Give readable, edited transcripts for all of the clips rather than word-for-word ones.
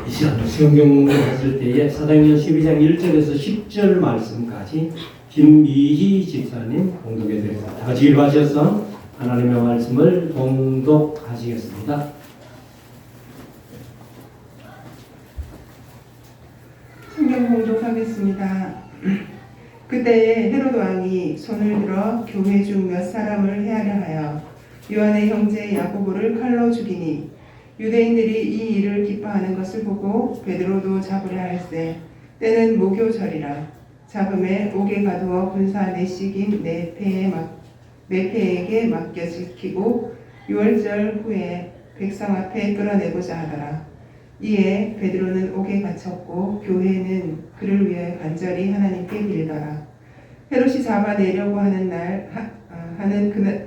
이 시간 성경 공부했을 때에 사도행전 12장 1절에서 10절 말씀까지 김미희 집사님 봉독해 드리겠습니다. 다 같이 읽어주셔서 하나님의 말씀을 봉독하시겠습니다. 성경 봉독하겠습니다. 그때에 헤롯 왕이 손을 들어 교회 중 몇 사람을 해하려 하여 요한의 형제 야고보를 칼로 죽이니 유대인들이 이 일을 기뻐하는 것을 보고 베드로도 잡으려 할세. 때는 모교절이라. 잡음에 옥에 가두어 군사 내식인 매패에게 맡겨 지키고 유월절 후에 백성 앞에 끌어내고자 하더라. 이에 베드로는 옥에 갇혔고 교회는 그를 위해 간절히 하나님께 빌더라. 헤롯이 잡아내려고 하는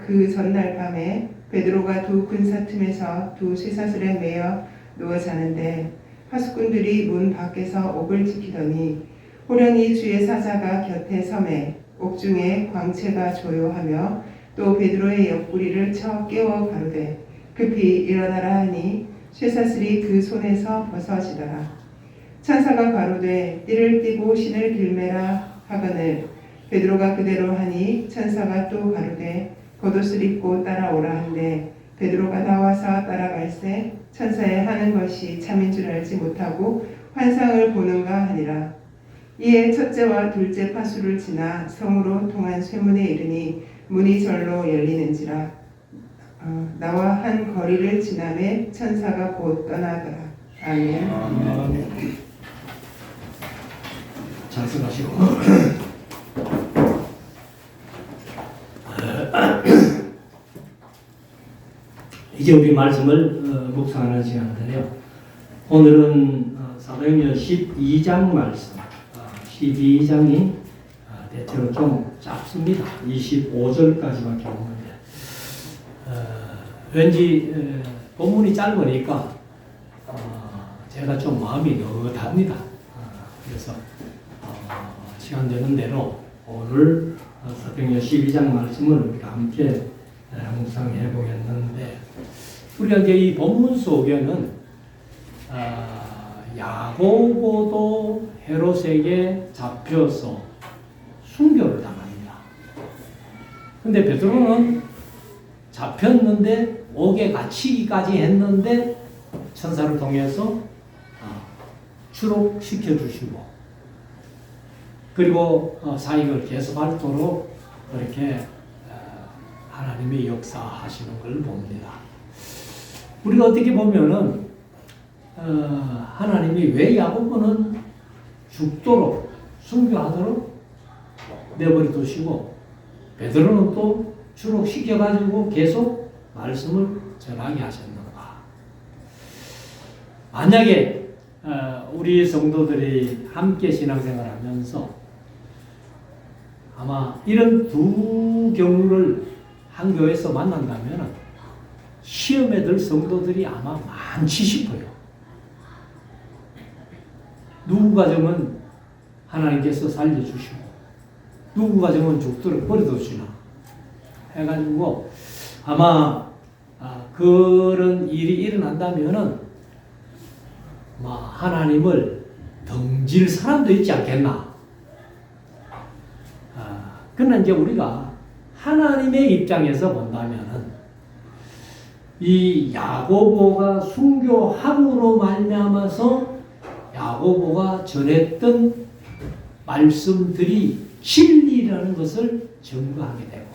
그 전날 밤에 베드로가 두 군사 틈에서 두 쇠사슬에 매여 누워 자는데 하숫꾼들이 문 밖에서 옥을 지키더니 호련히 주의 사자가 곁에 서매 옥중에 광채가 조요하며 또 베드로의 옆구리를 쳐 깨워 가로되 급히 일어나라 하니 쇠사슬이 그 손에서 벗어지더라. 천사가 가로되 띠를 띠고 신을 길매라 하거늘 베드로가 그대로 하니 천사가 또 가로되 겉옷을 입고 따라오라 한데 베드로가 나와서 따라갈새 천사의 하는 것이 참인 줄 알지 못하고 환상을 보는가 하니라. 이에 첫째와 둘째 파수를 지나 성으로 통한 쇠문에 이르니 문이 절로 열리는지라. 나와 한 거리를 지나매 천사가 곧 떠나더라. 아멘. 찬송하시고 이제 우리 말씀을 묵상하는 시간인데요. 오늘은 사도행전 12장 말씀, 12장이 대체로 좀 짧습니다. 25절까지밖에 없는데 왠지 본문이 짧으니까 제가 좀 마음이 느긋합니다. 그래서 시간 되는 대로 오늘 사도행전 12장 말씀을 우리가 함께 묵상해 보겠는데 우리가 이제 이 본문 속에는 야고보도 헤롯에게 잡혀서 순교를 당합니다. 근데 베드로는 잡혔는데 옥에 갇히기까지 했는데 천사를 통해서 추록시켜 주시고 그리고 사역을 계속하도록 그렇게 하나님의 역사하시는 걸 봅니다. 우리가 어떻게 보면은 하나님이 왜 야고보는 죽도록 순교하도록 내버려 두시고 베드로는 또 추록시켜가지고 계속 말씀을 전하게 하셨는가? 만약에 우리 성도들이 함께 신앙생활하면서 아마 이런 두 경우를 한 교회에서 만난다면 시험에 들 성도들이 아마 많지 싶어요. 누구 가정은 하나님께서 살려주시고 누구 가정은 죽도록 버려두시나 해가지고 아마 그런 일이 일어난다면은 하나님을 덩질 사람도 있지 않겠나. 그러나 이제 우리가 하나님의 입장에서 본다면은 이 야고보가 순교함으로 말미암아서 야고보가 전했던 말씀들이 진리라는 것을 증거하게 되고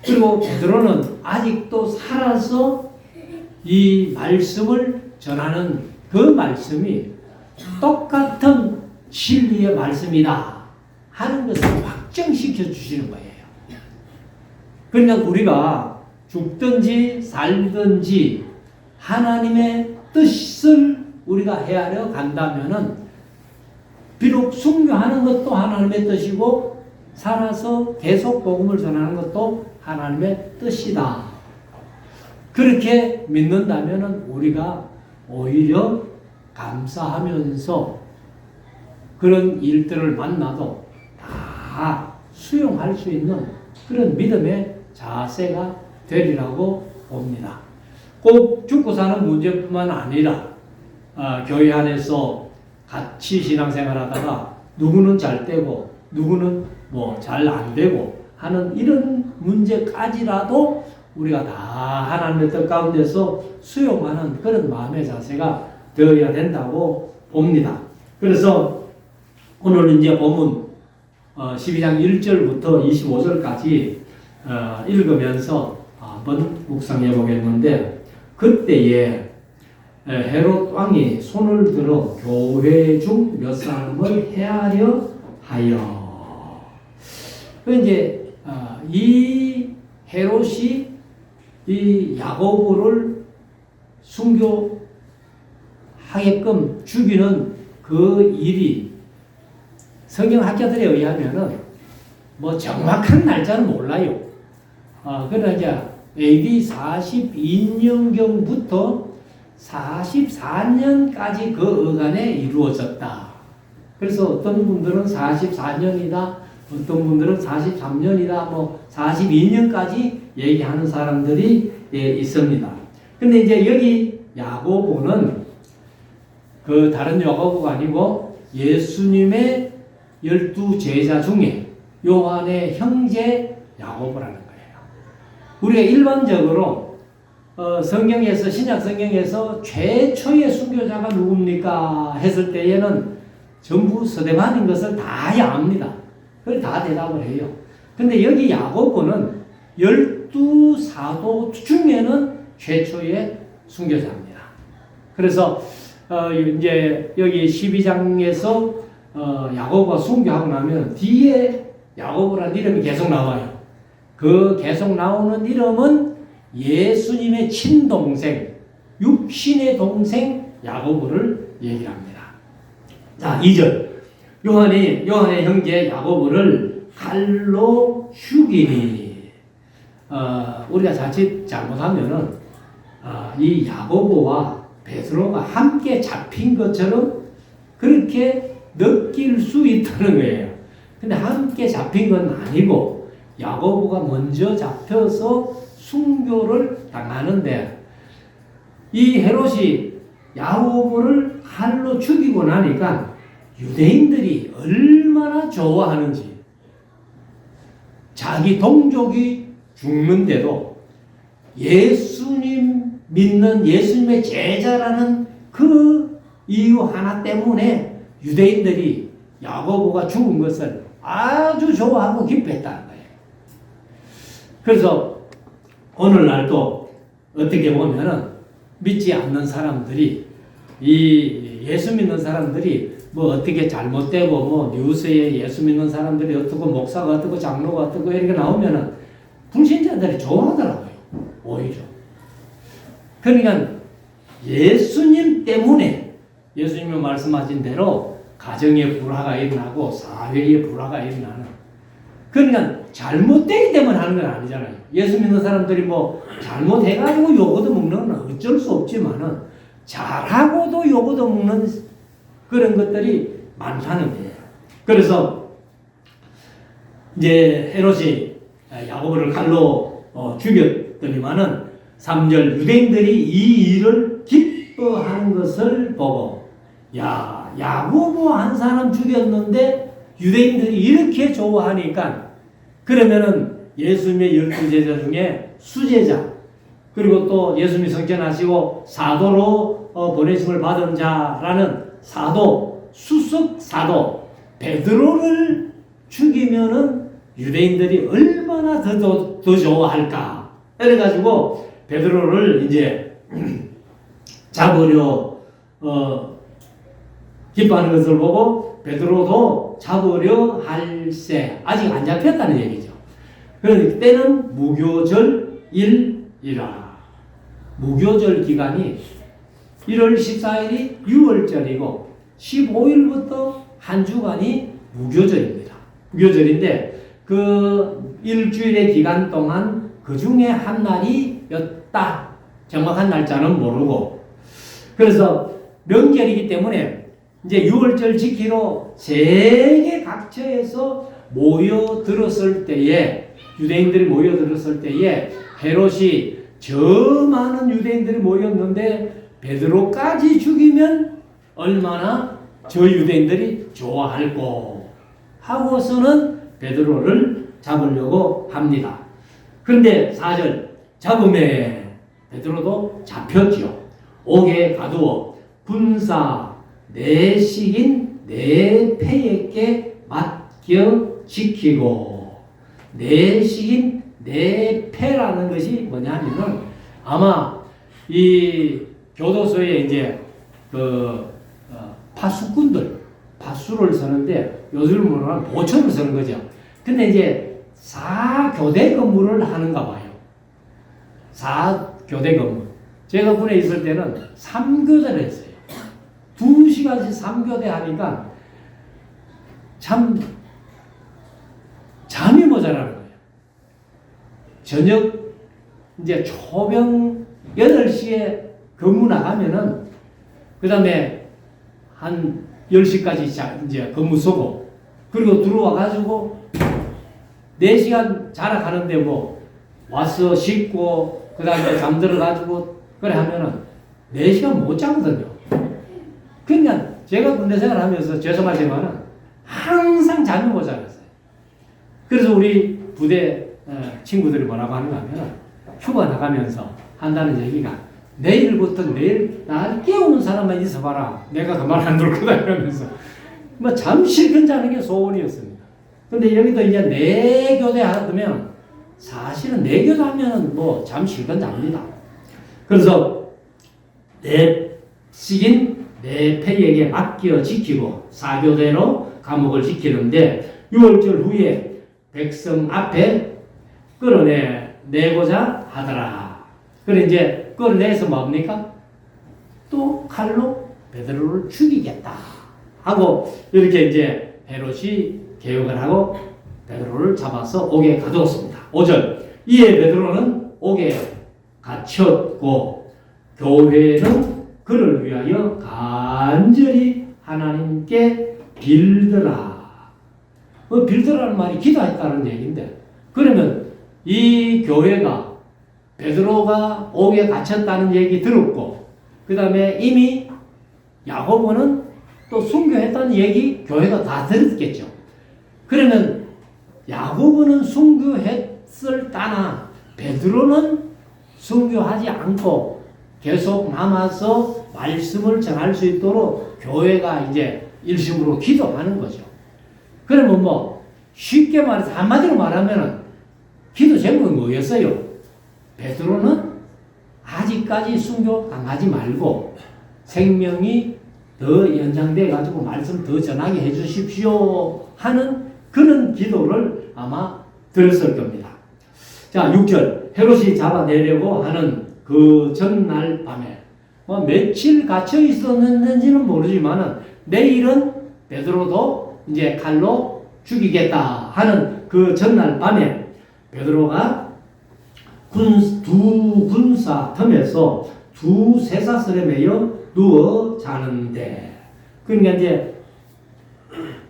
그리고 베드로는 아직도 살아서 이 말씀을 전하는 그 말씀이 똑같은 진리의 말씀이다 하는 것을 확정시켜 주시는 거예요. 그러니까 우리가 죽든지 살든지 하나님의 뜻을 우리가 헤아려 간다면은 비록 순교하는 것도 하나님의 뜻이고 살아서 계속 복음을 전하는 것도 하나님의 뜻이다. 그렇게 믿는다면은 우리가 오히려 감사하면서 그런 일들을 만나도 다 수용할 수 있는 그런 믿음의 자세가 되리라고 봅니다. 꼭 죽고 사는 문제뿐만 아니라 교회 안에서 같이 신앙생활하다가 누구는 잘 되고 누구는 뭐 잘 안 되고 하는 이런 문제까지라도 우리가 다 하나님의 뜻 가운데서 수용하는 그런 마음의 자세가 되어야 된다고 봅니다. 그래서 오늘 이제 본문 12장 1절부터 25절까지 읽으면서 한번 묵상해 보겠는데, 그때에 헤롯 왕이 손을 들어 교회 중 몇 사람을 해하려 하여. 이제 이 헤롯이 이 야고보를 순교하게끔 죽이는 그 일이 성경학자들에 의하면은 뭐 정확한 날짜는 몰라요. 그러나 이제 AD 42년경부터 44년까지 그 어간에 이루어졌다. 그래서 어떤 분들은 44년이다, 어떤 분들은 43년이다, 뭐 42년까지 얘기하는 사람들이 있습니다. 근데 이제 여기 야고보는 그 다른 야고보가 아니고 예수님의 12제자 중에 요한의 형제 야고보라는 거예요. 우리가 일반적으로 성경에서, 신약 성경에서 최초의 순교자가 누굽니까 했을 때에는 전부 스데반인 것을 다 압니다. 그걸 다 대답을 해요. 근데 여기 야고보는 12사도 중에는 최초의 순교자입니다. 그래서 이제 여기 12장에서 야고보가 순교하고 나면 뒤에 야고보라는 이름이 계속 나와요. 그 계속 나오는 이름은 예수님의 친동생, 육신의 동생 야고보를 얘기합니다. 자, 2절. 요한의 형제 야고보를 칼로 죽이니. 우리가 자칫 잘못하면은 이 야고보와 베드로가 함께 잡힌 것처럼 그렇게 느낄 수 있다는 거예요. 근데 함께 잡힌 건 아니고 야고보가 먼저 잡혀서 순교를 당하는데, 이 헤롯이 야고보를 칼로 죽이고 나니까 유대인들이 얼마나 좋아하는지, 자기 동족이 죽는데도 예수님 믿는 예수님의 제자라는 그 이유 하나 때문에 유대인들이 야고보가 죽은 것을 아주 좋아하고 기뻐했다는 거예요. 그래서 오늘날도 어떻게 보면은 믿지 않는 사람들이, 이 예수 믿는 사람들이 뭐 어떻게 잘못되고 뭐 뉴스에 예수 믿는 사람들이 어떻고 목사가 어떻고 장로가 어떻고 이렇게 나오면은 불신자들이 좋아하더라고요. 오히려. 그러니까 예수님 때문에 예수님이 말씀하신 대로 가정에 불화가 일어나고 사회에 불화가 일어나는, 그러니까 잘못되기 때문에 하는 건 아니잖아요. 예수 믿는 사람들이 뭐 잘못해가지고 요거도 먹는 건 어쩔 수 없지만은 잘하고도 요거도 먹는 그런 것들이 많다는 거예요. 그래서 이제 헤롯이 야고보를 칼로 죽였더니만은 3절, 유대인들이 이 일을 기뻐하는 것을 보고, 야, 야고보 한 사람 죽였는데 유대인들이 이렇게 좋아하니까, 그러면은 예수님의 12제자 중에 수제자, 그리고 또 예수님이 성전하시고 사도로 보내심을 받은 자라는 사도, 수석 사도 베드로를 죽이면은 유대인들이 얼마나 더 좋아할까. 그래가지고 베드로를 이제 잡으려 기뻐하는 것을 보고 베드로도 잡으려 할세, 아직 안 잡혔다는 얘기죠. 그러니까 때는 무교절일이라. 무교절 기간이 1월 14일이 6월절이고 15일부터 한 주간이 무교절입니다. 무교절인데 그 일주일의 기간 동안 그 중에 한 날이었다. 정확한 날짜는 모르고. 그래서 명절이기 때문에 이제 6월절 지키러 세계 각처에서 모여들었을 때에, 유대인들이 모여들었을 때에 헤롯이 저 많은 유대인들이 모였는데 베드로까지 죽이면 얼마나 저 유대인들이 좋아할꼬 하고서는 베드로를 잡으려고 합니다. 그런데 4절 잡음에 베드로도 잡혔지요. 옥에 가두어 군사 내식인 네 패에게 맡겨 지키고, 내식인 네 패라는 것이 뭐냐면은 아마 이 교도소에 이제 파수꾼들 파수를 서는데 요즘으로 하면 보초를 서는 거죠. 근데 이제 4교대 근무를 하는가 봐요. 4교대 근무. 제가 군에 있을 때는 3교대를 했어요. 2시간씩 3교대 하니까 참 잠이 모자라는 거예요. 저녁 이제 초병 8시에 근무 나가면은 그 다음에 한 10시까지 이제 근무 서고, 그리고 들어와 가지고 4시간 자러 가는데 뭐 와서 씻고 그 다음에 잠들어 가지고 그래 하면은 4시간 못 자거든요. 그러니까 제가 군대 생활하면서 죄송하지만은 항상 잠이 모자랐어요. 그래서 우리 부대 친구들이 뭐라고 하는가 하면은 휴가 나가면서 한다는 얘기가, 내일부터 내일 날 깨우는 사람만 있어봐라, 내가 가만 안 둘 거다 이러면서 뭐 잠실근 자는 게 소원이었습니다. 근데 여기도 이제 4교대 하면 사실은 4교대 하면은 뭐 잠실근 잡니다. 그래서 내식인 내 패에게 맡겨 지키고 4교대로 감옥을 지키는데 6월절 후에 백성 앞에 끌어내고자 하더라. 그래 이제 끌어내서 뭡니까? 또 칼로 베드로를 죽이겠다 하고 이렇게 이제 헤롯이 계획을 하고 베드로를 잡아서 옥에 가두었습니다. 5절 이에 베드로는 옥에 갇혔고 교회는 그를 위하여 간절히 하나님께 빌더라. 빌더라는 말이 기도했다는 얘기인데, 그러면 이 교회가 베드로가 옥에 갇혔다는 얘기 들었고, 그 다음에 이미 야고보는 또 순교했다는 얘기 교회가 다 들었겠죠. 그러면 야고보는 순교했을 따나 베드로는 순교하지 않고 계속 남아서 말씀을 전할 수 있도록 교회가 이제 일심으로 기도하는 거죠. 그러면 뭐 쉽게 말해서 한마디로 말하면 기도 제목이 뭐였어요? 베드로는 아직까지 순교 당하지 말고 생명이 더 연장돼 가지고 말씀 더 전하게 해 주십시오 하는 그런 기도를 아마 들었을 겁니다. 자, 6절 헤롯이 잡아내려고 하는 그 전날 밤에 뭐 며칠 갇혀 있었는지는 모르지만은 내일은 베드로도 이제 칼로 죽이겠다 하는 그 전날 밤에 베드로가 두 군사 틈에서 두 쇠사슬에 매여 누워 자는데, 그러니까 이제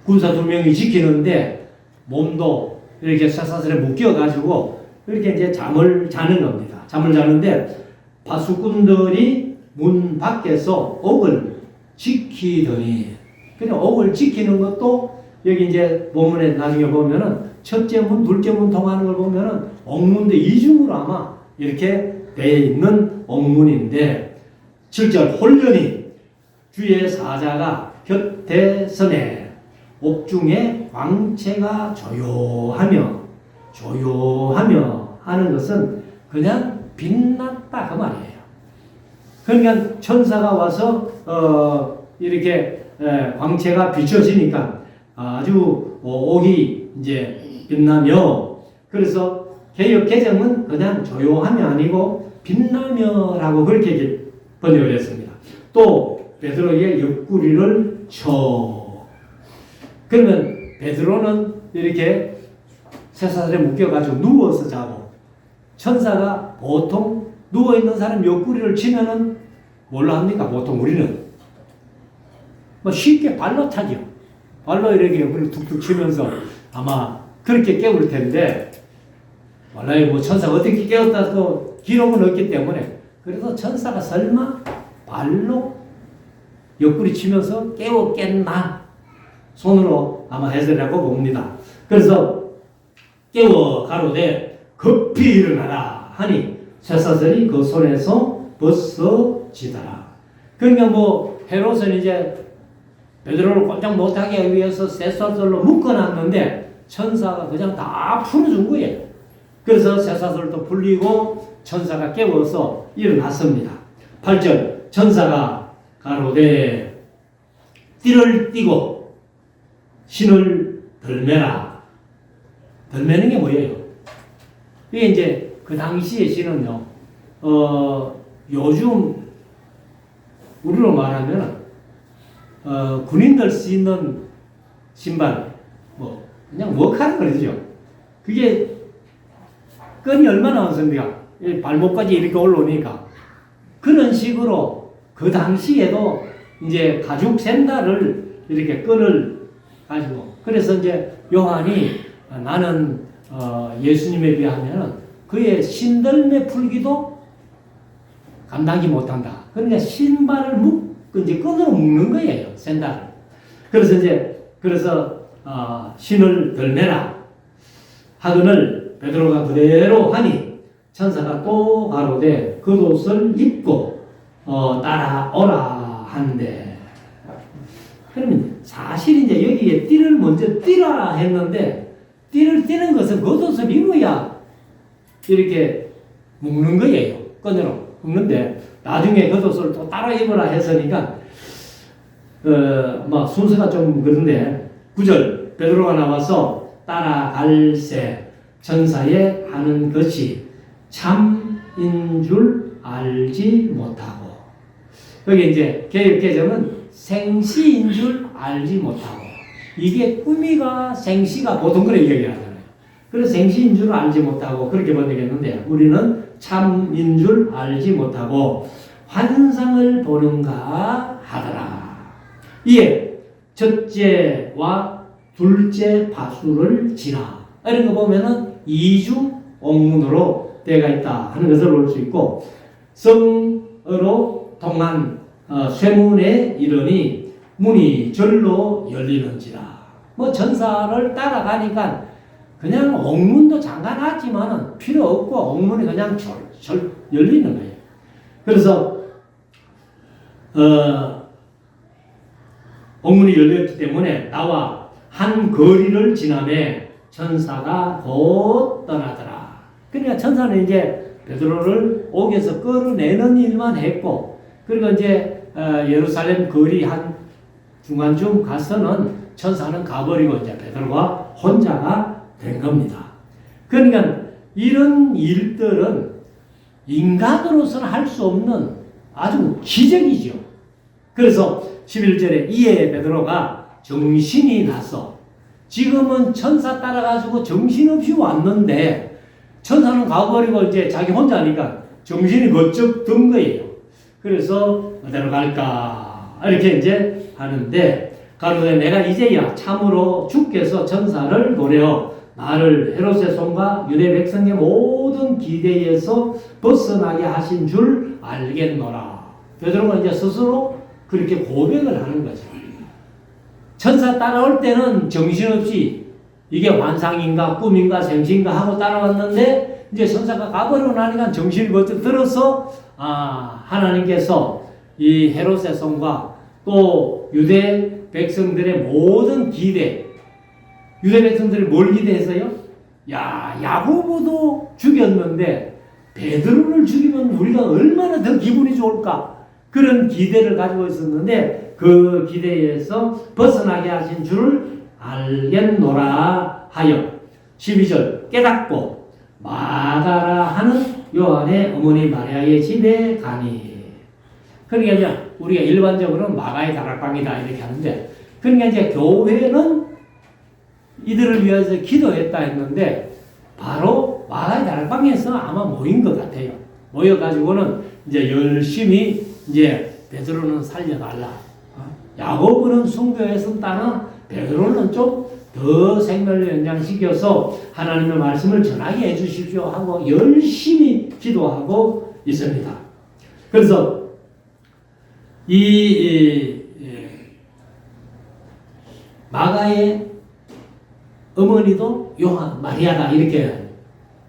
군사 2명이 지키는데 몸도 이렇게 쇠사슬에 묶여가지고 이렇게 이제 잠을 자는 겁니다. 잠을 자는데 파수꾼들이 문 밖에서 옥을 지키더니, 그냥 옥을 지키는 것도 여기 이제 본문에 나중에 보면은 첫째 문, 둘째 문 통하는 걸 보면은 옥문대 이중으로 아마 이렇게 되어 있는 옥문인데, 7절 홀련히 주의 사자가 곁에 서네 옥중에 광채가 조요하며 하는 것은 그냥 빛났다 그 말이에요. 그러니까 천사가 와서 이렇게 광채가 비춰지니까 아주 옥이 이제 빛나며, 그래서 개역 개정은 그냥 조용하며 아니고 빛나며라고 그렇게 번역을 했습니다. 또 베드로의 옆구리를 쳐. 그러면 베드로는 이렇게 쇠사슬에 묶여가지고 누워서 자고, 천사가 보통 누워있는 사람 옆구리를 치면은 뭘로 합니까? 보통 우리는 뭐 쉽게 발로 타죠. 발로 이렇게 옆구리 툭툭 치면서 아마 그렇게 깨울 텐데, 몰라요. 뭐 천사가 어떻게 깨웠다고 기록은 없기 때문에, 그래서 천사가 설마 발로 옆구리 치면서 깨웠겠나 손으로 아마 해설하고 봅니다. 그래서 깨워 가로되 급히 일어나라 하니 쇠사슬이 그 손에서 벗어지더라. 그러니까 뭐 헤롯은 이제 베드로를 꼼짝 못하게 하기 위해서 쇠사슬로 묶어놨는데 천사가 그냥 다 풀어준 거예요. 그래서 쇠사슬도 풀리고 천사가 깨워서 일어났습니다. 8절 천사가 가로되 띠를 띠고 신을 덜매라. 덜매는 게 뭐예요? 이게 이제 그 당시의 신은요, 요즘 우리로 말하면 군인들 쓰는 신발, 뭐 그냥 워크하는 거죠. 그게 끈이 얼마나 많습니까? 발목까지 이렇게 올라오니까 그런 식으로 그 당시에도 이제 가죽 샌들을 이렇게 끈을 가지고 그래서 이제 요한이 나는 예수님에 비하면 그의 신들매 풀기도 감당하지 못한다. 그러니까 신발을 이제 끈으로 묶는 거예요, 샌들을. 그래서 신을 덜매라 하거늘 베드로가 그대로 하니 천사가 또 가로되 겉옷을 입고 따라오라 하는데, 그러면 사실 이제 여기에 띠를 먼저 띠라 했는데 띠를 띠는 것은 겉옷을 입어야 이렇게 묶는 거예요. 끈으로 묶는데 나중에 겉옷을 또 따라 입으라 했으니까 뭐 순서가 좀 그런데 9절 베드로가 나와서 따라갈새 천사의 하는 것이 참인 줄 알지 못하고, 여기 이제 개역개정은 생시인 줄 알지 못하고, 이게 꿈이가 생시가 보통 그렇게 얘기하잖아요. 그래서 생시인 줄 알지 못하고 그렇게 번역했는데 우리는 참인 줄 알지 못하고 환상을 보는가 하더라. 이에 첫째와 둘째 파수를 지나, 이런 거 보면은 이중 옥문으로 되어 있다 하는 것을 볼 수 있고, 성으로 통한 쇠문에 이르니 문이 절로 열리는지라. 뭐 전사를 따라가니까 그냥 옥문도 잠가놨지만은 필요 없고 옥문이 그냥 절 열리는 거예요. 그래서 옥문이 열렸기 때문에 나와 한 거리를 지나매 천사가 곧 떠나더라. 그러니까 천사는 이제 베드로를 옥에서 끌어내는 일만 했고, 그리고 이제 예루살렘 거리 한 중간쯤 가서는 천사는 가버리고 이제 베드로가 혼자가 된 겁니다. 그러니까 이런 일들은 인간으로서는 할 수 없는 아주 기적이죠. 그래서 11절에 이에 베드로가 정신이 나서, 지금은 천사 따라가지고 정신없이 왔는데 천사는 가버리고 이제 자기 혼자니까 정신이 번쩍 든 거예요. 그래서 어디로 갈까 이렇게 이제 하는데, 가로되 내가 이제야 참으로 주께서 천사를 보내어 나를 헤롯의 손과 유대 백성의 모든 기대에서 벗어나게 하신 줄 알겠노라. 베드로가 이제 스스로 그렇게 고백을 하는 거죠. 천사 따라올 때는 정신없이 이게 환상인가 꿈인가 생신가 하고 따라왔는데, 이제 천사가 가버리고 나니까 정신이 번쩍 들어서 하나님께서 이 헤롯의 손과 또 유대 백성들의 모든 기대, 유대 백성들이 뭘 기대했어요? 야고보도 죽였는데 베드로를 죽이면 우리가 얼마나 더 기분이 좋을까? 그런 기대를 가지고 있었는데 그 기대에서 벗어나게 하신 줄을 알겠노라 하여 12절 깨닫고 마가라 하는 요한의 어머니 마리아의 집에 가니. 그러니까 이제 우리가 일반적으로는 마가의 다락방이다 이렇게 하는데, 그러니까 이제 교회는 이들을 위해서 기도했다 했는데 바로 마가의 다락방에서 아마 모인 것 같아요. 모여가지고는 이제 열심히 이제 베드로는 살려달라. 야고보는 순교했었다나 베드로는 좀 더 생명을 연장시켜서 하나님의 말씀을 전하게 해주십시오 하고 열심히 기도하고 있습니다. 그래서 마가의 어머니도 요한, 마리아다 이렇게.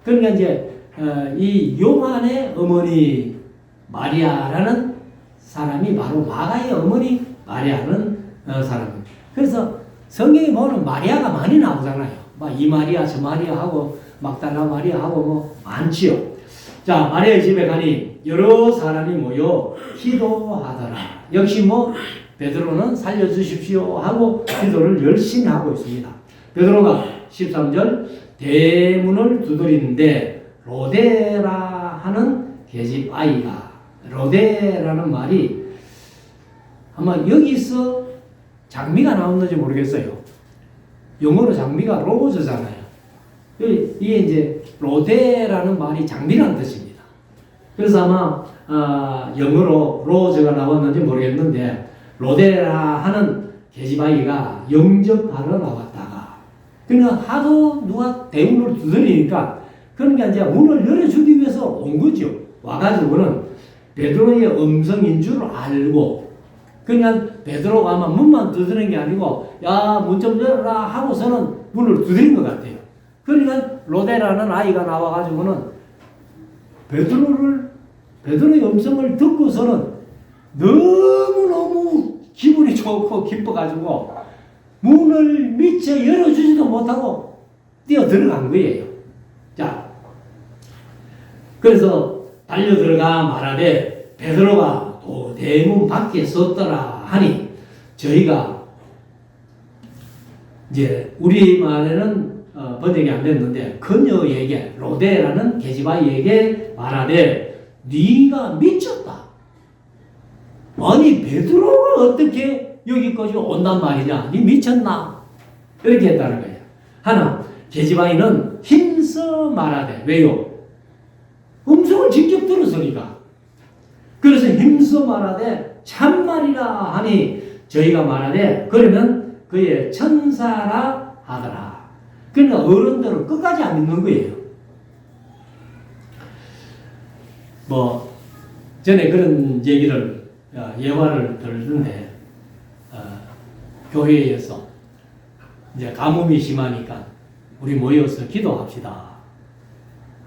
그러니까 이제 이 요한의 어머니 마리아라는 사람이 바로 마가의 어머니 마리아는 사람입니다. 그래서 성경에 보면 마리아가 많이 나오잖아요. 막 이 마리아 저 마리아 하고 막달라 마리아 하고 뭐 많지요. 자, 마리아의 집에 가니 여러 사람이 모여 기도하더라. 역시 뭐 베드로는 살려주십시오 하고 기도를 열심히 하고 있습니다. 베드로가 13절 대문을 두드리는데 로데라 하는 계집 아이가, 로데라는 말이 아마 여기서 장미가 나왔는지 모르겠어요. 영어로 장미가 로즈잖아요. 이게 이제 로데라는 말이 장미라는 뜻입니다. 그래서 아마 영어로 로즈가 나왔는지 모르겠는데 로데라 하는 계집아이가 영접하러 나왔다가 그러니까 하도 누가 대문을 두드리니까 그러니까 이제 문을 열어주기 위해서 온 거죠. 와가지고는 베드로의 음성인 줄 알고 그냥 베드로가 아마 문만 두드리는 게 아니고 야, 문 좀 열어라 하고서는 문을 두드린 것 같아요. 그러니까 로데라는 아이가 나와가지고는 베드로의 음성을 듣고서는 너무너무 기분이 좋고 기뻐가지고 문을 미처 열어주지도 못하고 뛰어 들어간 거예요. 자, 그래서 달려 들어가 말하되 베드로가 또 대문 밖에 섰더라 하니 저희가 이제 우리말에는 번역이 안 됐는데 그녀에게 로데라는 계집아이에게 말하되 네가 미쳤다. 아니 베드로가 어떻게 여기까지 온단 말이냐? 네 미쳤나? 이렇게 했다는 거예요. 하나 계집아이는 힘써 말하되 왜요? 음성을 직접 들었으니까. 그래서 힘써 말하되 참말이라 하니 저희가 말하되 그러면 그의 천사라 하더라. 그러니까 어른들은 끝까지 안 믿는 거예요. 뭐 전에 그런 얘기를 예화를 들었는데 교회에서 이제 가뭄이 심하니까 우리 모여서 기도합시다.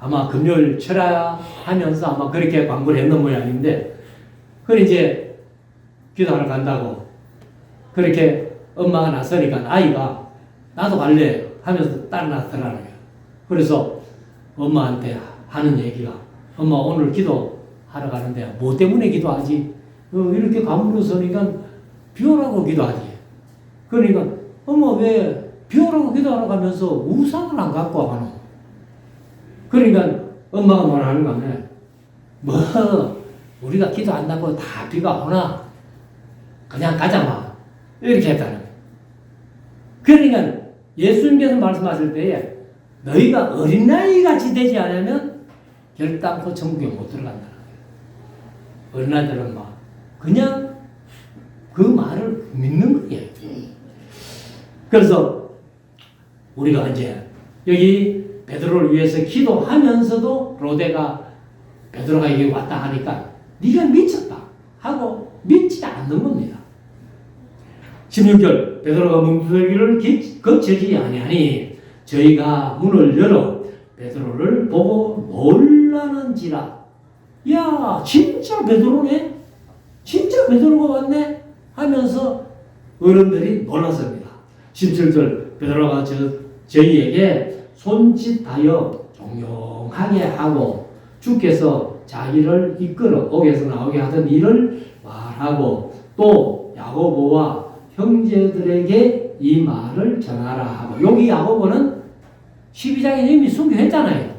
아마 금요일 철야하면서 아마 그렇게 광고를 했는 모양인데 그걸 이제 기도하러 간다고 그렇게 엄마가 나서니까 아이가 나도 갈래 하면서 따라 나서라는 거예요. 그래서 엄마한테 하는 얘기가 엄마 오늘 기도하러 가는데 뭐 때문에 기도하지? 이렇게 가물어 서니까 비 오라고 기도하지. 그러니까 엄마 왜 비 오라고 기도하러 가면서 우산을 안 갖고 가노? 그러니까 엄마가 말하는 거 아니야. 뭐 우리가 기도한다고 다 비가 오나? 그냥 가자 마. 이렇게 했다는 거예요. 그러니까 예수님께서 말씀하실 때에 너희가 어린아이같이 되지 않으면 결단코 천국에 못 들어간다는 거예요. 어린아이들은 막 그냥 그 말을 믿는 거예요. 그래서 우리가 이제 여기 베드로를 위해서 기도하면서도 로데가 베드로가 여기 왔다 하니까 네가 미쳤다 하고 믿지 않는 겁니다. 16절 베드로가 문두더기를 거치지 아니하니 저희가 문을 열어 베드로를 보고 놀라는지라. 야 진짜 베드로네? 진짜 베드로가 왔네? 하면서 어른들이 놀랐습니다. 17절 베드로가 저희에게 손짓하여 종용하게 하고 주께서 자기를 이끌어 옥에서 나오게 하던 일을 말하고 또 야고보와 형제들에게 이 말을 전하라 하고 여기 야고보는 12장에 이미 순교했잖아요.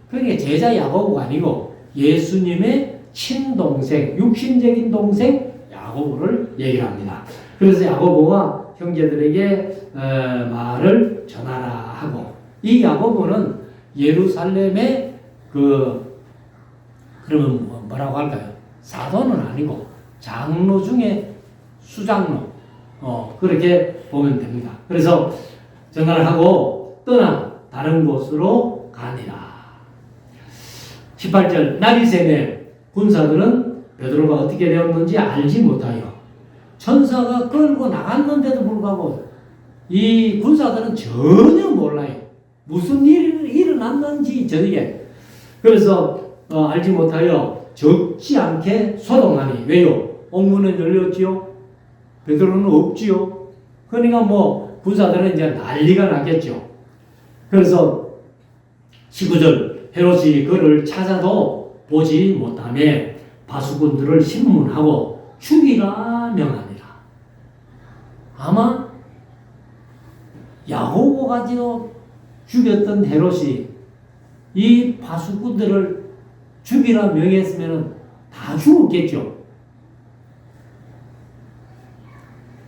그러니까 제자 야고보가 아니고 예수님의 친동생, 육신적인 동생 야고보를 얘기를 합니다. 그래서 야고보와 형제들에게 말을 전하라 하고 이 야고보는 예루살렘의 그러면 뭐라고 할까요? 사도는 아니고 장로 중에 수장로 그렇게 보면 됩니다. 그래서 전화를 하고 떠나 다른 곳으로 가니라. 18절 날이 새매 군사들은 베드로가 어떻게 되었는지 알지 못하여 천사가 끌고 나갔는데도 불구하고 이 군사들은 전혀 몰라요. 무슨 일이 일어났는지 저에게. 그래서 알지 못하여 적지 않게 소동하니. 왜요? 옥문은 열렸지요. 베드로는 없지요. 그러니까 뭐 군사들은 이제 난리가 났겠죠. 그래서 19절 헤롯이 그를 찾아도 보지 못하며 바수꾼들을 신문하고 죽이라 명하니라. 아마 야고보 가지고 죽였던 헤롯이 이 바수꾼들을 죽이라 명했으면 다 죽었겠죠.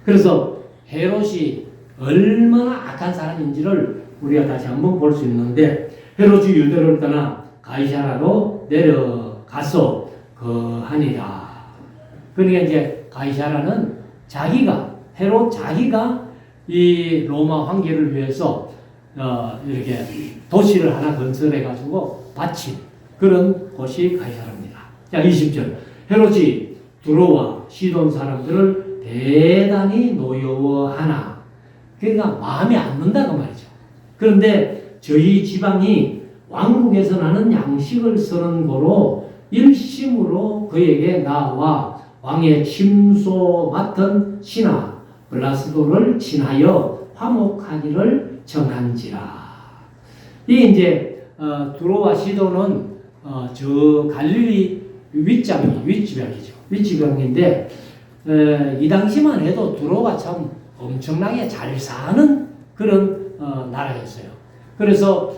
그래서 헤롯이 얼마나 악한 사람인지를 우리가 다시 한번 볼 수 있는데, 헤롯이 유대를 떠나 가이사라로 내려가서 거하니라. 그러니까 이제 가이사라는 헤롯 자기가 이 로마 황제를 위해서 이렇게 도시를 하나 건설해 가지고 바친 그런 곳이 가이사라입니다. 자, 20절. 헤롯이 두로와 시돈 사람들을 대단히 노여워하나. 그러니까 마음에 안 든다고 말이죠. 그런데 저희 지방이 왕국에서 나는 양식을 쓰는 고로 일심으로 그에게 나와 왕의 침소 맡은 신하 블라스도를 친하여 화목하기를 정한지라. 이 이제 두로와 시도는 저 갈릴리 윗지방이죠. 윗지방인데 이 당시만 해도 두로가 참 엄청나게 잘 사는 그런 나라였어요. 그래서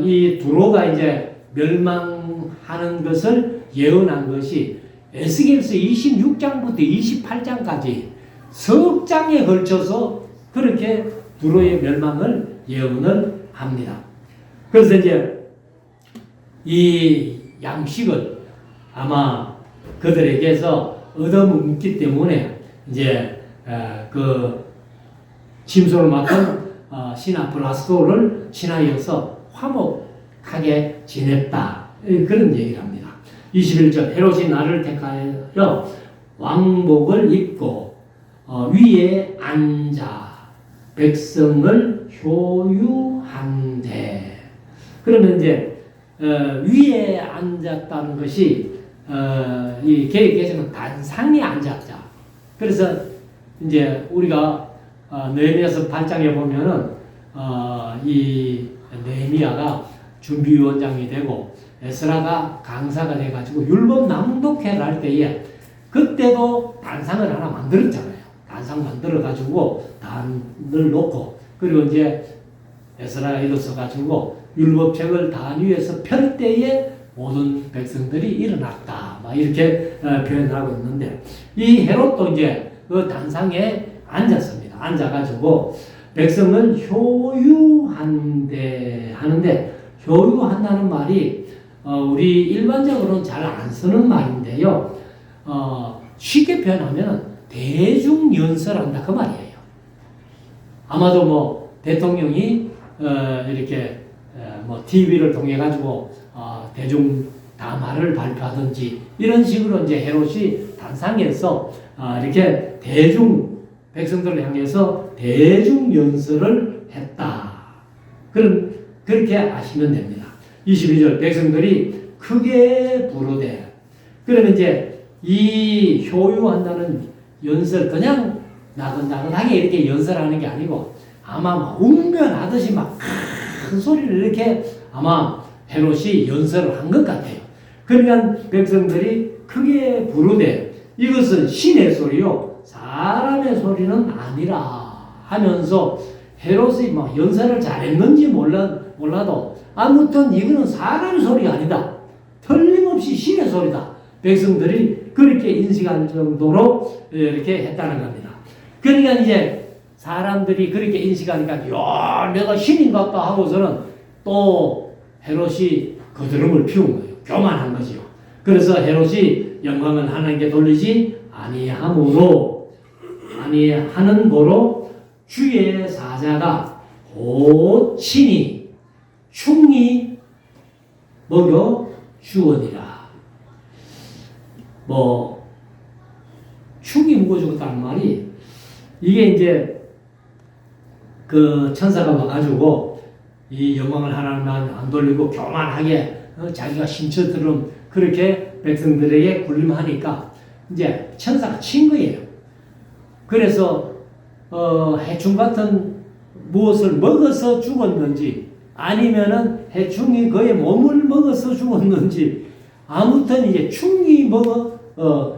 이 두로가 이제 멸망하는 것을 예언한 것이 에스겔서 26장부터 28장까지 석 장에 걸쳐서 그렇게 두로의 멸망을 예언을 합니다. 그래서 이제 이 양식을 아마 그들에게서 얻어먹기 때문에 이제 그 침소를 맡은 신하 블라스도를 친하여서 화목하게 지냈다. 그런 얘기를 합니다. 21절. 헤롯이 나를 택하여 왕복을 입고 위에 앉아 백성을 효유한대. 그러면 이제 위에 앉았다는 것이 이 계획에서는 단상에 앉았다. 그래서 이제 우리가 느헤미야서 8장에 보면은 이 느헤미야가 준비위원장이 되고 에스라가 강사가 돼가지고 율법 낭독회를 할 때에 그때도 단상을 하나 만들었잖아요. 단상 만들어가지고 단을 놓고 그리고 이제 에스라가 일어서가지고 율법책을 단 위에서 펼 때에 모든 백성들이 일어났다. 막 이렇게 표현하고 있는데 이 헤롯도 이제 그 단상에 앉았습니다. 앉아가지고 백성을 효유한대 하는데 효유한다는 말이 우리 일반적으로는 잘 안 쓰는 말인데요. 쉽게 표현하면 대중연설한다 그 말이에요. 아마도 뭐 대통령이 이렇게 뭐 TV를 통해 가지고 대중 담화를 발표하든지 이런 식으로 이제 헤롯이 단상에서 이렇게 백성들을 향해서 대중 연설을 했다. 그렇게 아시면 됩니다. 22절 백성들이 크게 부르되. 그러면 이제 이 효유한다는 연설 그냥 나긋나긋하게 이렇게 연설하는 게 아니고 아마 막 웅변하듯이 막 큰 소리를 이렇게 아마 헤롯이 연설을 한 것 같아요. 그러니까 백성들이 크게 부르되 이것은 신의 소리요 사람의 소리는 아니라 하면서 헤롯이 막 연설을 잘했는지 몰라도 아무튼 이거는 사람의 소리가 아니다. 틀림없이 신의 소리다. 백성들이 그렇게 인식할 정도로 이렇게 했다는 겁니다. 그러니까 이제 사람들이 그렇게 인식하니까 야 내가 신인 같다 하고서는 또 헤롯이 거드름을 피운 거예요. 교만한 거지요. 그래서 헤롯이 영광은 하나님께 돌리지 아니하는 고로 주의 사자가 곧 친히 충히 먹여 주으니라. 뭐 충이 묵어 죽었다는 말이 이게 이제 그 천사가 와가지고 이 영광을 하나님만 안 돌리고 교만하게 자기가 신처처럼 그렇게 백성들에게 군림하니까 이제 천사가 친 거예요. 그래서 해충 같은 무엇을 먹어서 죽었는지 아니면은 해충이 그의 몸을 먹어서 죽었는지 아무튼 이제 충이 먹어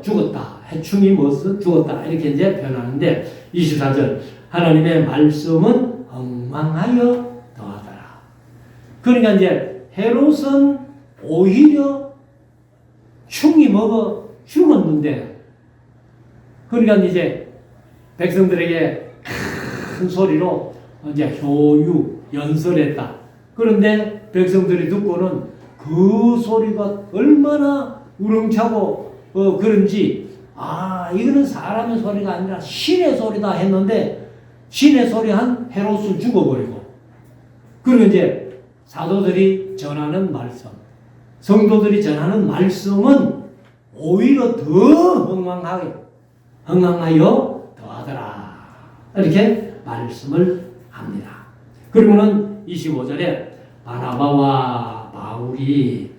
죽었다. 해충이 먹어서 죽었다. 이렇게 이제 표현하는데 24절 하나님의 말씀은 엉망하여 더하더라. 그러니까 이제 헤롯은 오히려 충이 먹어 죽었는데 그러니까 이제 백성들에게 큰 소리로 이제 효유 연설했다. 그런데 백성들이 듣고는 그 소리가 얼마나 우렁차고 그런지 이거는 사람의 소리가 아니라 신의 소리다 했는데 신의 소리 한 헤롯은 죽어버리고 그리고 이제 사도들이 전하는 말씀 성도들이 전하는 말씀은 오히려 더 흥황하여 더하더라. 이렇게 말씀을 합니다. 그리고는 25절에 바나바와 바울이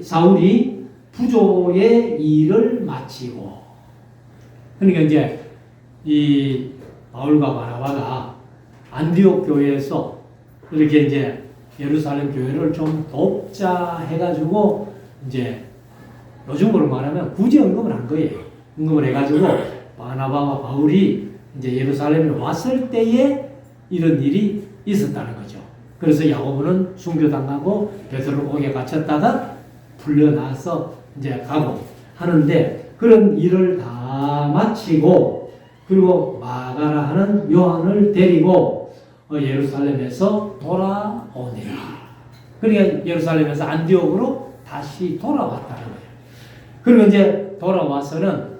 사울이 부조의 일을 마치고 그러니까 이제 이 바울과 바나바가 안디옥 교회에서 이렇게 이제 예루살렘 교회를 좀 돕자 해가지고 이제 요즘으로 말하면 굳이 언급을 한 거예요. 언급을 해가지고 바나바와 바울이 이제 예루살렘에 왔을 때에 이런 일이 있었다는 거죠. 그래서 야고보는 순교당하고 베드로 옥에 갇혔다가 풀려나서 이제 가고 하는데 그런 일을 다 마치고 그리고 마가라 하는 요한을 데리고 예루살렘에서 돌아오니라. 그러니까 예루살렘에서 안디옥으로 다시 돌아왔다는 거예요. 그리고 이제 돌아와서는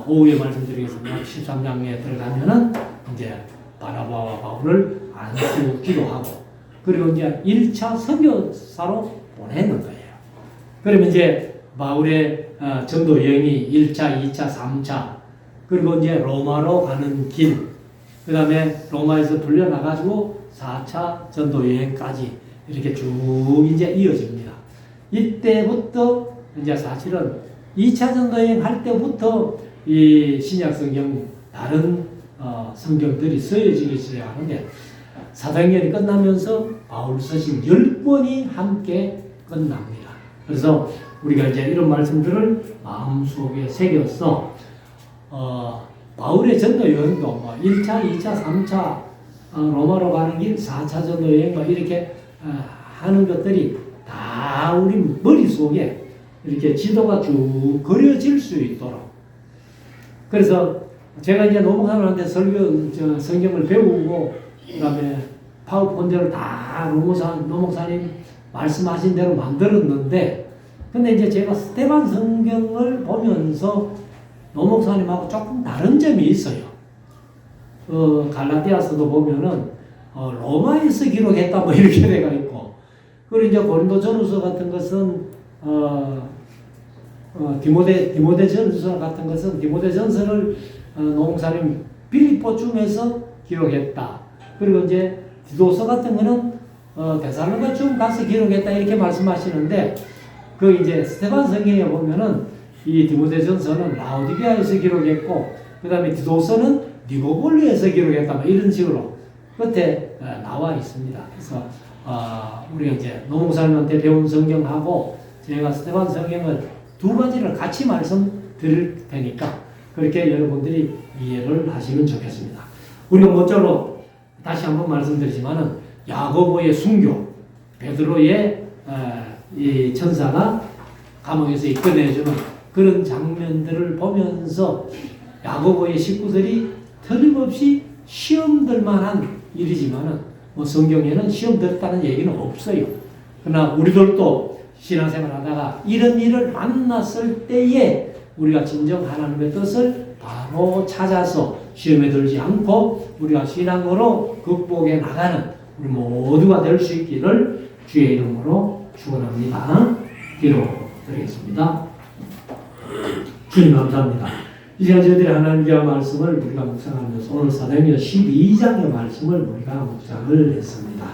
오후에 말씀드리겠습니다. 13장에 들어가면은 이제 바나바와 바울을 안수기도 하고 그리고 이제 1차 선교사로 보내는 거예요. 그러면 이제 바울의 전도 여행이 1차, 2차, 3차 그리고 이제 로마로 가는 길 그 다음에 로마에서 풀려나가지고 4차 전도 여행까지 이렇게 쭉 이제 이어집니다. 이때부터 이제 사실은 2차 전도 여행 할 때부터 이 신약 성경 다른 성경들이 쓰여지기 시작하는데 사도행전이 끝나면서 바울 서신 10권이 함께 끝납니다. 그래서 우리가 이제 이런 말씀들을 마음속에 새겨서 바울의 전도 여행도 뭐 1차, 2차, 3차 로마로 가는 길, 4차 전도 여행 뭐 이렇게 하는 것들이 다 우리 머릿속에 이렇게 지도가 쭉 그려질 수 있도록 그래서 제가 이제 노목사님한테 성경을 배우고 그다음에 파워포인트를 다 노목사님 말씀하신 대로 만들었는데 근데 이제 제가 스테반 성경을 보면서 노목사님하고 조금 다른 점이 있어요. 갈라디아서도 보면은 로마에서 기록했다 뭐 이렇게 돼가 있고 그리고 이제 고린도전후서 같은 것은 디모데전서 같은 것은 디모데전서를 노목사님 빌립보쯤에서 기록했다. 그리고 이제 디도서 같은 거는 데살로니가쯤 가서 기록했다 이렇게 말씀하시는데 그 이제 스테반 성경에 보면은 이 디모데전서는 라오디게아에서 기록했고 그 다음에 디도서는 니고볼리에서 기록했다 뭐 이런 식으로 끝에 나와 있습니다. 그래서 우리가 이제 노목사님한테 배운 성경하고 제가 스테반 성경을 두 가지를 같이 말씀드릴 테니까 그렇게 여러분들이 이해를 하시면 좋겠습니다. 우리가 모쪼록 다시 한번 말씀드리지만은 야고보의 순교, 베드로의 이 천사가 감옥에서 이끌어내주는 그런 장면들을 보면서 야고보의 식구들이 틀림없이 시험들만 한 일이지만은 뭐 성경에는 시험 들었다는 얘기는 없어요. 그러나 우리들도 신앙생활 하다가 이런 일을 만났을 때에 우리가 진정 하나님의 뜻을 바로 찾아서 시험에 들지 않고 우리가 신앙으로 극복해 나가는 우리 모두가 될 수 있기를 주의 이름으로 축원합니다. 기도드리겠습니다. 주님 감사합니다. 이 시간 저희들이 하나님의 말씀을 우리가 묵상하면서 오늘 사도행전 12장의 말씀을 우리가 묵상을 했습니다.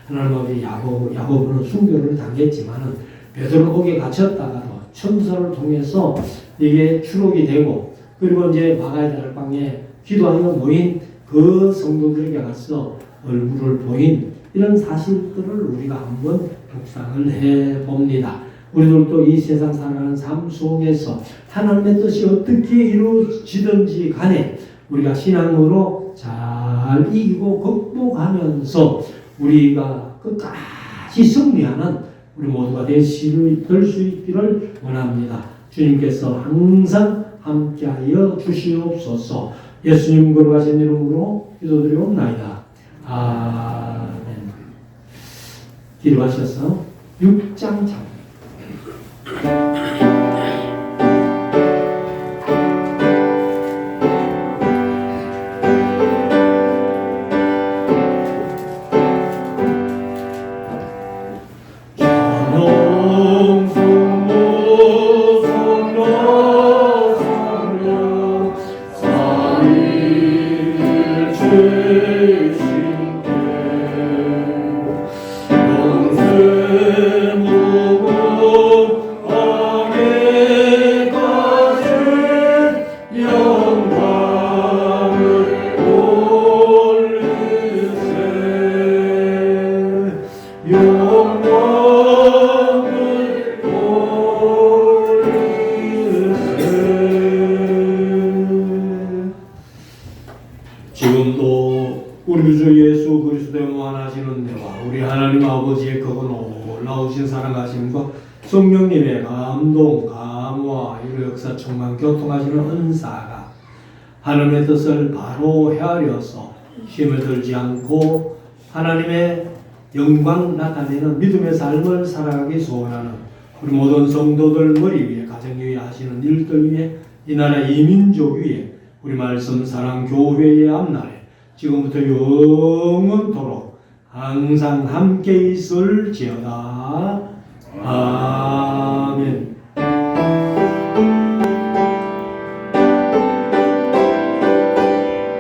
하나님 아버지 야고보는 순교를 당했지만은 베드로 옥에 갇혔다가도 천사를 통해서 이게 추록이 되고 그리고 이제 바가이다를 방에 기도하며 모인 그 성도들에게 가서 얼굴을 보인 이런 사실들을 우리가 한번 묵상을 해 봅니다. 우리들도 이 세상 살아가는 삶 속에서 하나님의 뜻이 어떻게 이루어지든지 간에 우리가 신앙으로 잘 이기고 극복하면서 우리가 끝까지 승리하는 우리 모두가 될 수 있기를 원합니다. 주님께서 항상 함께하여 주시옵소서. 예수님 거룩하신 이름으로 기도드리옵나이다. 아멘. 기도하셔서 6장 장 지금도 우리 주 예수 그리스도의 무한하시는 데와 우리 하나님 아버지의 크고 놀라우신 사랑하심과 성령님의 감동, 감화, 이루 역사 충만 교통하시는 은사가 하나님의 뜻을 바로 헤아려서 힘을 들지 않고 하나님의 영광 나타내는 믿음의 삶을 살아가기 소원하는 우리 모든 성도들 머리 위에, 가정 위에 하시는 일들 위에, 이 나라 이민족 위에, 우리 말씀 사랑 교회의 앞날에 지금부터 영원토록 항상 함께 있을지어다. 아멘.